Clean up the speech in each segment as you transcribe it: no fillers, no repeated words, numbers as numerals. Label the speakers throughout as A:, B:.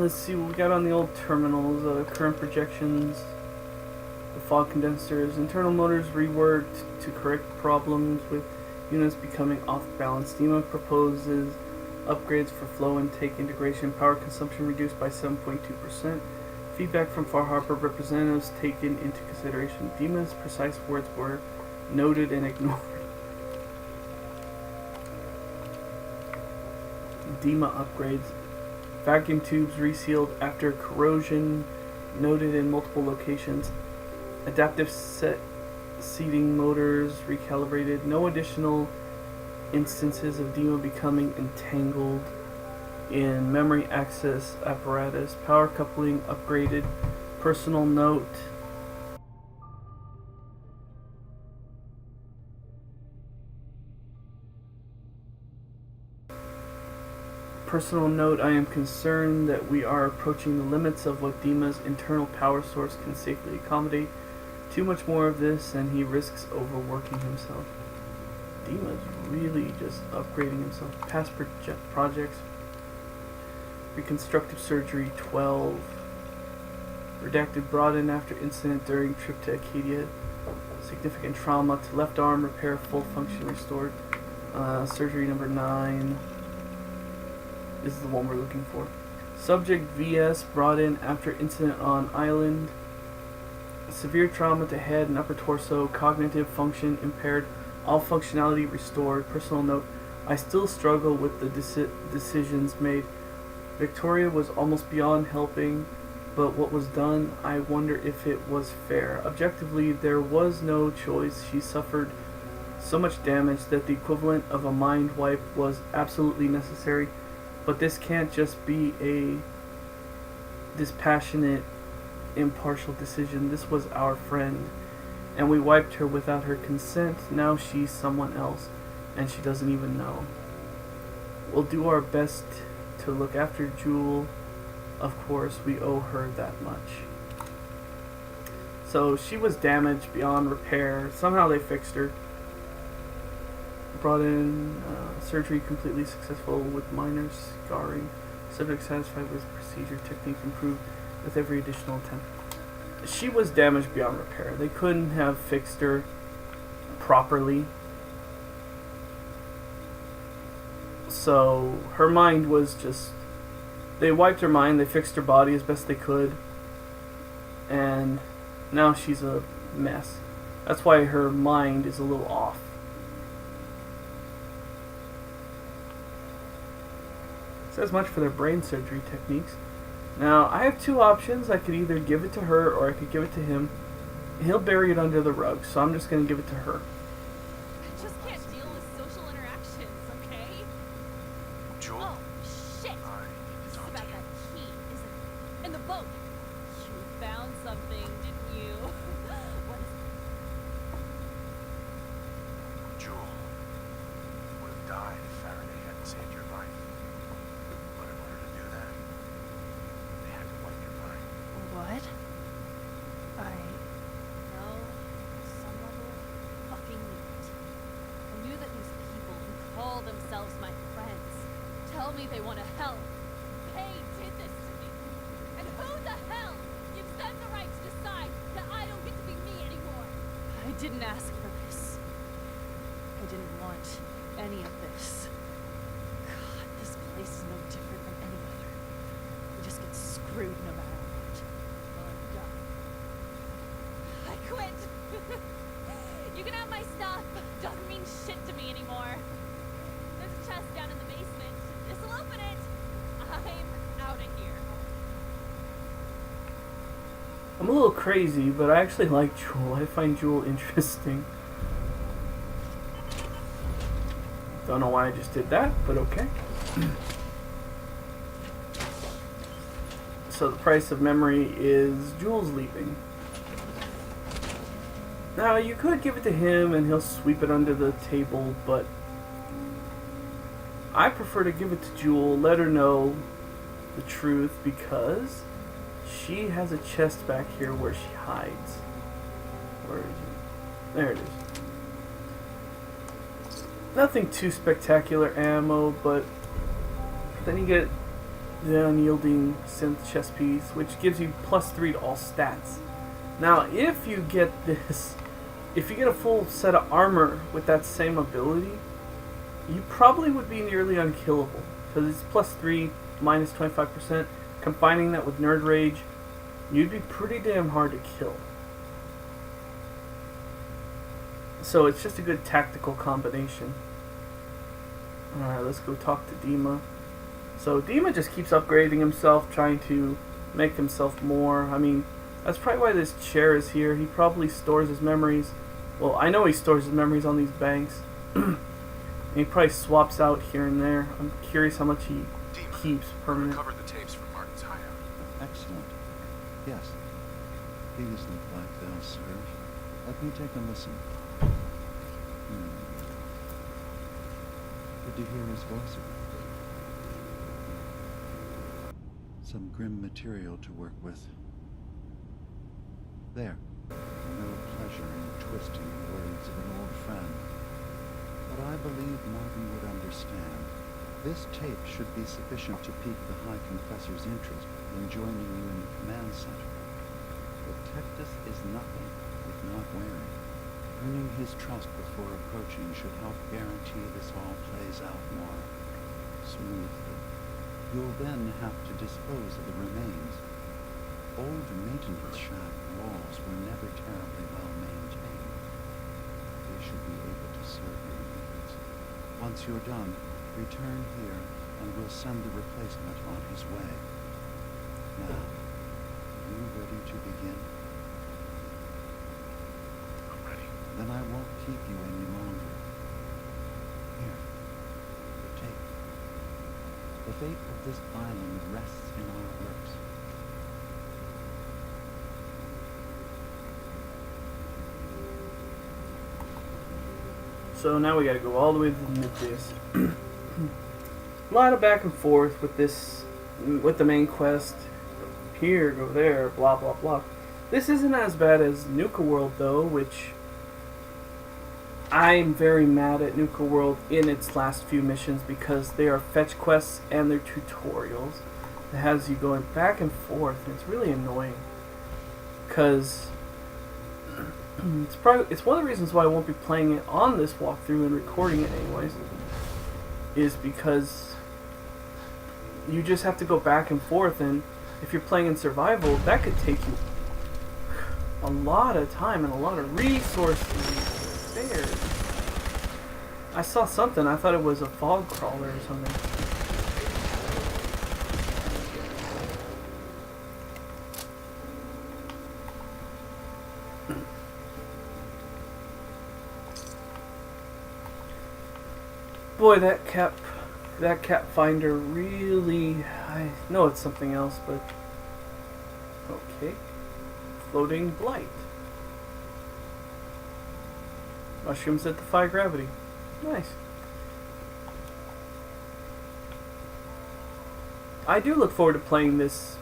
A: let's see what we got on the old terminals. Current projections, the fog condensers, internal motors reworked to correct problems with units becoming off balance. DEMA proposes upgrades for flow intake integration, power consumption reduced by 7.2%. Feedback from Far Harbor representatives taken into consideration. DEMA's precise words were noted and ignored. DEMA upgrades. Vacuum tubes resealed after corrosion, noted in multiple locations. Adaptive set seating motors recalibrated. No additional instances of DEMA becoming entangled in memory access apparatus. Power coupling upgraded. Personal note. Personal note, I am concerned that we are approaching the limits of what DEMA's internal power source can safely accommodate. Too much more of this and he risks overworking himself. DEMA's really just upgrading himself. Past projects. Reconstructive surgery 12. Redacted brought in after incident during trip to Acadia. Significant trauma to left arm, repair, full function restored. Surgery number 9. This is the one we're looking for. Subject VS brought in after incident on island. Severe trauma to head and upper torso. Cognitive function impaired. All functionality restored. Personal note, I still struggle with the decisions made. Victoria was almost beyond helping, but what was done, I wonder if it was fair. Objectively, there was no choice. She suffered so much damage that the equivalent of a mind wipe was absolutely necessary. But this can't just be a dispassionate, impartial decision. This was our friend, and we wiped her without her consent. Now she's someone else, and she doesn't even know. We'll do our best to look after Jewel. Of course, we owe her that much. So she was damaged beyond repair. Somehow they fixed her. Brought in surgery completely successful with minor scarring. Subject satisfied with procedure. Technique improved with every additional attempt. She was damaged beyond repair. They couldn't have fixed her properly. So her mind was just... They wiped her mind. They fixed her body as best they could. And now she's a mess. That's why her mind is a little off. Says much for their brain surgery techniques. Now, I have two options. I could either give it to her or I could give it to him. He'll bury it under the rug, so I'm just going to give it to her.
B: I just can't deal with social interactions, okay?
C: Jewel?
B: Oh, shit! This is about that key, isn't it? And the boat! You found something, didn't you? What is it?
C: Jewel would have died if Faraday hadn't saved your life. But in order to do that, they had to wipe your mind.
D: What?
B: No, some level fucking knew it. I knew that these people who call themselves my friends tell me they want to help. They did this to me. And who the hell gives them the right to decide that I don't get to be me anymore?
D: I didn't ask for this. I didn't want any of this. God, this place is no different than any other. We just get screwed no matter what.
B: I'm done. I quit. You can have my stuff. Doesn't mean shit to me anymore. There's a chest down in the basement. This'll open it. I'm out of here.
A: I'm a little crazy, but I actually like Jewel. I find Jewel interesting. Don't know why I just did that, but okay. So the price of memory is Jewel's leaving. Now, you could give it to him and he'll sweep it under the table, but I prefer to give it to Jewel, let her know the truth, because she has a chest back here where she hides. Where is it? There it is. Nothing too spectacular ammo, but then you get the unyielding synth chest piece, which gives you +3 to all stats. Now, if you get this, if you get a full set of armor with that same ability, you probably would be nearly unkillable, because it's +3, minus 25%. Combining that with Nerd Rage, you'd be pretty damn hard to kill. So it's just a good tactical combination. Alright, let's go talk to Dima. So Dima just keeps upgrading himself, trying to make himself more. I mean, that's probably why this chair is here. He probably stores his memories. Well, I know he stores his memories on these banks. And he probably swaps out here and there. I'm curious how much he keeps permanent.
C: Recovered the tapes from Martin's hideout.
E: Excellent. Yes. These look like they'll serve. Let me take a listen. Did you hear his voice? Some grim material to work with. There. No pleasure in twisting the words of an old friend. But I believe Martin would understand. This tape should be sufficient to pique the High Confessor's interest in joining you in the command center. Protectus is nothing if not wary. Earning his trust before approaching should help guarantee this all plays out more smoothly. You'll then have to dispose of the remains. Old maintenance shaft walls were never terribly well maintained. They should be able to serve your needs. Once you're done, return here and we'll send the replacement on his way. Now, are you ready to begin?
C: I'm ready.
E: Then I won't keep you any longer. Here, take. The fate of this island rests in our works.
A: So now we gotta go all the way to the nucleus. A lot of back and forth with this, with the main quest. Here, go there, blah blah blah. This isn't as bad as Nuka World though, which I'm very mad at Nuka World in its last few missions because they are fetch quests and they're tutorials. It has you going back and forth, and it's really annoying. Cause it's one of the reasons why I won't be playing it on this walkthrough and recording it anyways. Is because you just have to go back and forth, and if you're playing in survival, that could take you a lot of time and a lot of resources there. I saw something, I thought it was a fog crawler or something. Boy, that cap finder really, I know it's something else, but okay. Floating blight. Mushrooms that defy gravity. Nice. I do look forward to playing this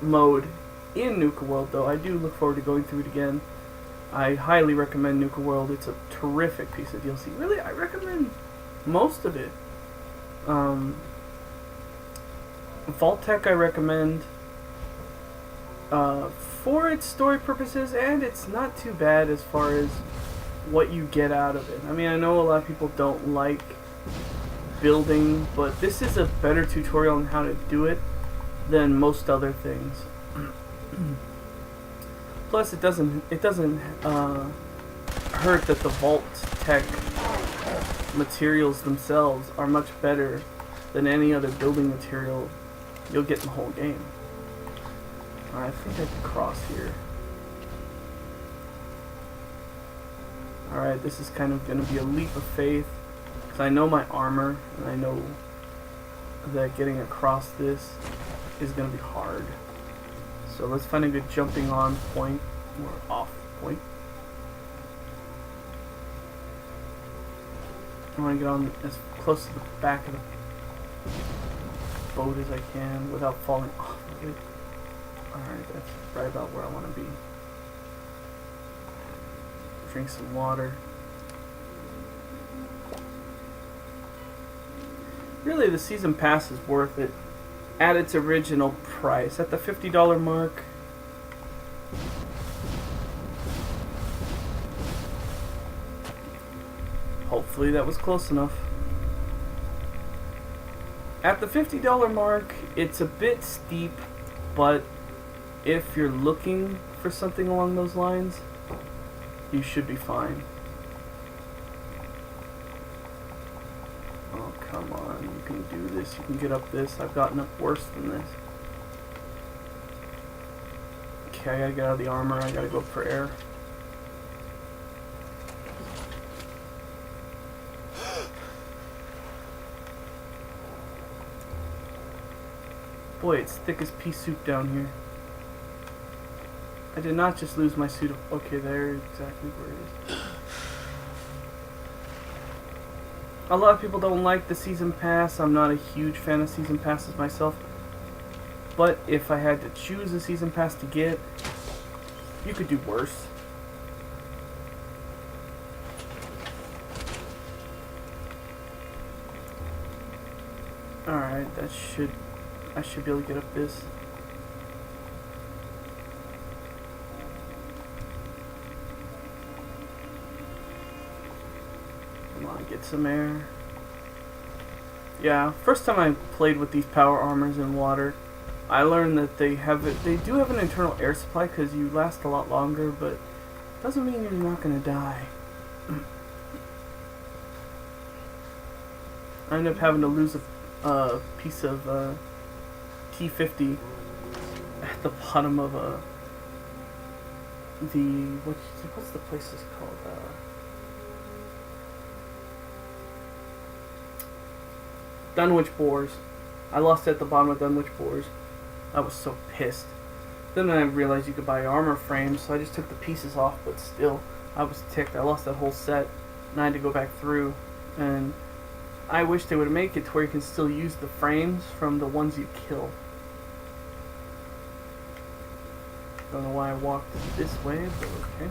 A: mode in Nuka World, though. I do look forward to going through it again. I highly recommend Nuka World. It's a terrific piece of DLC. Really, I recommend most of it. Vault-Tec I recommend for its story purposes, and it's not too bad as far as what you get out of it. I mean, I know a lot of people don't like building, but this is a better tutorial on how to do it than most other things. Plus, it doesn't hurt that the Vault-Tec materials themselves are much better than any other building material you'll get in the whole game. I think I can cross here. Alright, this is kind of going to be a leap of faith, because I know my armor, and I know that getting across this is going to be hard. So let's find a good jumping on point, or off point. I want to get on as close to the back of the boat as I can without falling off of it. Alright, that's right about where I want to be. Drink some water. Really, the season pass is worth it at its original price. At the $50 mark, hopefully that was close enough. At the $50 mark, it's a bit steep, but if you're looking for something along those lines, you should be fine. Oh, come on. You can do this. You can get up this. I've gotten up worse than this. Okay, I gotta get out of the armor. I gotta go up for air. Boy, it's thick as pea soup down here. I did not just lose my suit of... Okay, there, exactly where it is. A lot of people don't like the season pass. I'm not a huge fan of season passes myself. But if I had to choose a season pass to get, you could do worse. Alright, that should... I should be able to get up this. Come on, get some air. Yeah, first time I played with these power armors in water, I learned that they do have an internal air supply because you last a lot longer, but doesn't mean you're not gonna die. I ended up having to lose a piece of T50 at the bottom of what's the place is called? Dunwich Bores. I lost it at the bottom of Dunwich Bores. I was so pissed. Then I realized you could buy armor frames, so I just took the pieces off, but still, I was ticked. I lost that whole set, and I had to go back through, and I wish they would make it to where you can still use the frames from the ones you kill. Don't know why I walked this way, but okay.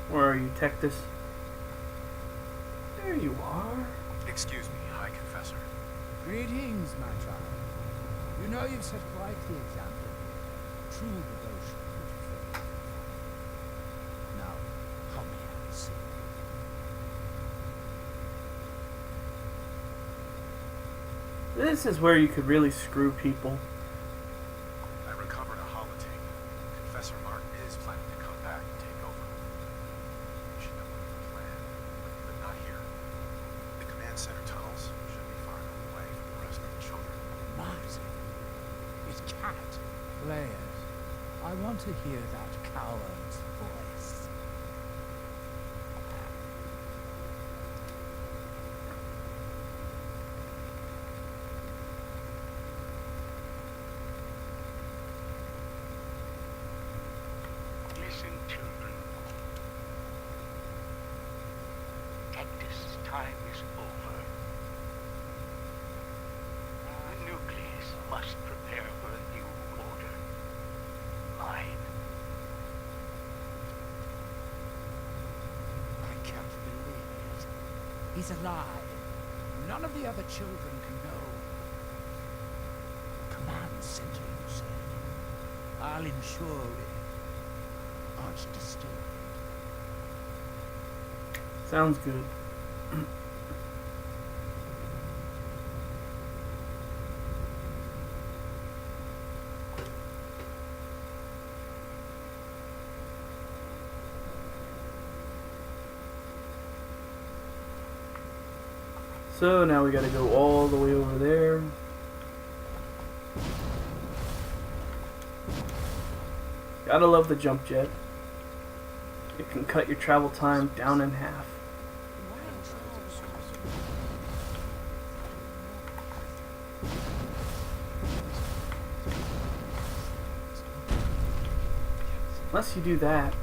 A: Where are you, Tectus? There you are.
C: Excuse me, High Confessor.
F: Greetings, my child. You know you've set quite the example. True devotion to faith. Now, come here and see.
A: This is where you could really screw people.
C: I recovered a holotape. Confessor Martin is planning to come back and take over. You should know the plan, but not here. The command center tunnels should be far enough away from the rest of the children.
F: Martin, it's Cat. Players, I want to hear that coward's voice.
G: Listen, children. Tectus' time is over. The nucleus must prepare for a new order. Mine.
F: I can't believe it. He's alive. None of the other children can know. Command center, you said. I'll ensure it aren't disturbed.
A: Sounds good. So now we gotta go all the way over there. Gotta love the jump jet. It can cut your travel time down in half. Unless you do that.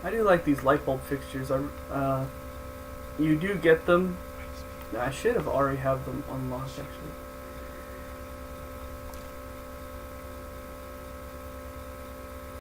A: I do like these light bulb fixtures. You do get them. I should have already have them unlocked actually.